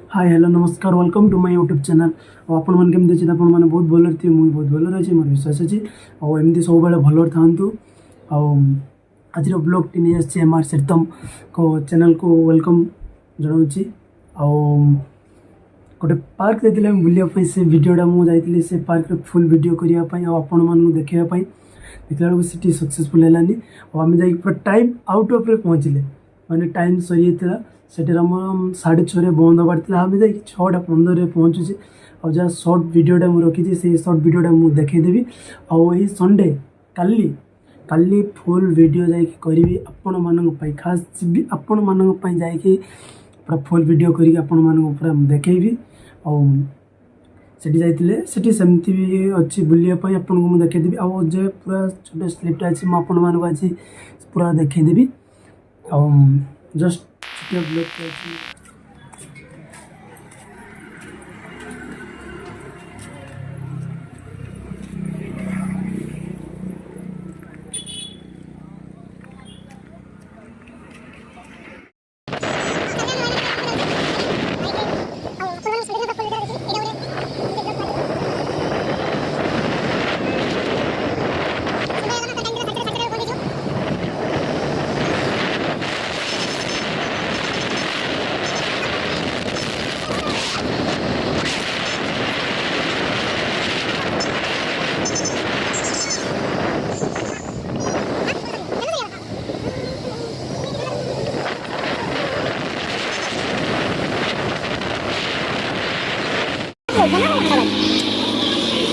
हाय hello नमस्कार welcome to my YouTube channel. आपण मैंने केमती अच्छे आपण मैंने बहुत भल थी मुझे बहुत भल अच्छे मोर विश्वास अच्छी आमती सब भल था। आज ब्लॉग टी नहीं आम आर श्रीतम को चैनल को वेलकम जनाऊँगी। गोटे पार्क जाइए बुलाप से वीडियोटा मुझे से पार्क फुल वीडियो करने आपण मानू देखापी देखला बेलू सी सक्सेसफुल है आम जा पूरा टाइम आउट ऑफ पहुँचले माने टाइम सरी जाता से 6:30 बंद हबार था आम जा 6:15 पहुँचुचे आ जहाँ सर्ट वीडियोटा मुझे रखी से सर्ट वीडियोटा मुझे देखईदेवी आई Sunday Kali Kali full video जाकि आपण मानी खास जी आपण मानी जा पूरा फुल वीडियो करी आपण मानक पूरा देखी सेठी सेमती भी अच्छी बुलापी आपको मुझे देखईदेवी आए पूरा छोटे स्लिपटा अच्छी मुझे आज पूरा देखईदेवी जस्ट छोटे ब्लॉग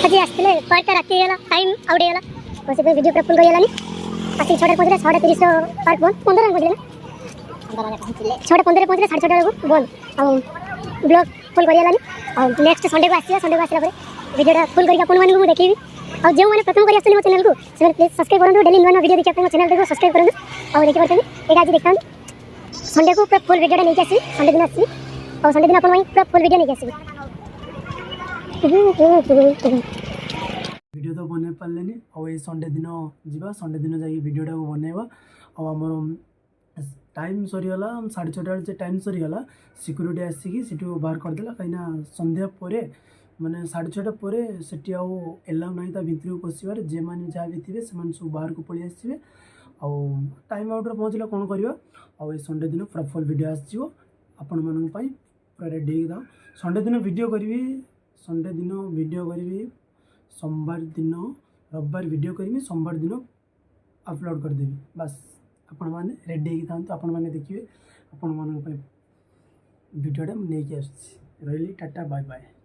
आज आसते पार्क राति टाइम आउट होगा बस वीडियो पूरा फुल करगलानी आसिक 6:15 6:30 पार्क बंद 15 पहुँचले 6:15 पहुँचले 6:30 बंद ब्लॉग फुल करगलानी नेक्स्ट संडे को आसला वीडियोटा फुल करके आपको मुझे देखी और जो मैंने प्रथम कर मो चैनल को प्लीज सब्सक्राइब करूँ डेली नुआ वीडियो देखिए चैनल को सब्सक्राइब करूँ और देखिए ये आज देखा संडे को पूरा फुल वीडियोटा नहीं आसि संडे दिन आसि और संडे दिन आप पूरा फुल वीडियो नहीं आसि वीडियो तो बन पारे और संडे दिन जा संडे दिन जा वीडियोटा को बनवा आम टाइम सरीगला 6:30 टाइम सरीगला सिक्यूरीटी आसिक सीट बाहर करदेला कहीं संध्या पर माने 6:30 पर से एलाउ ना भितर को पशार जे मैंने जहाँ भी थे से सब बाहर को पलि आसवे टाइम आउट पहुँचला कौन करवा आ संडे दिन पूरा फुल वीडियो आसो आपण मानी पूरा रेडी था संडे दिन वीडियो करी संडे दिन वीडियो करी सोमवार दिन रविवार वीडियो करी सोमवार दिन अपलोड करदेवी बस आपण मैंने रेडी था आपण मैंने देखिए आपण मान वीडियोटा नहीं आस रही टाटा बाय बाय।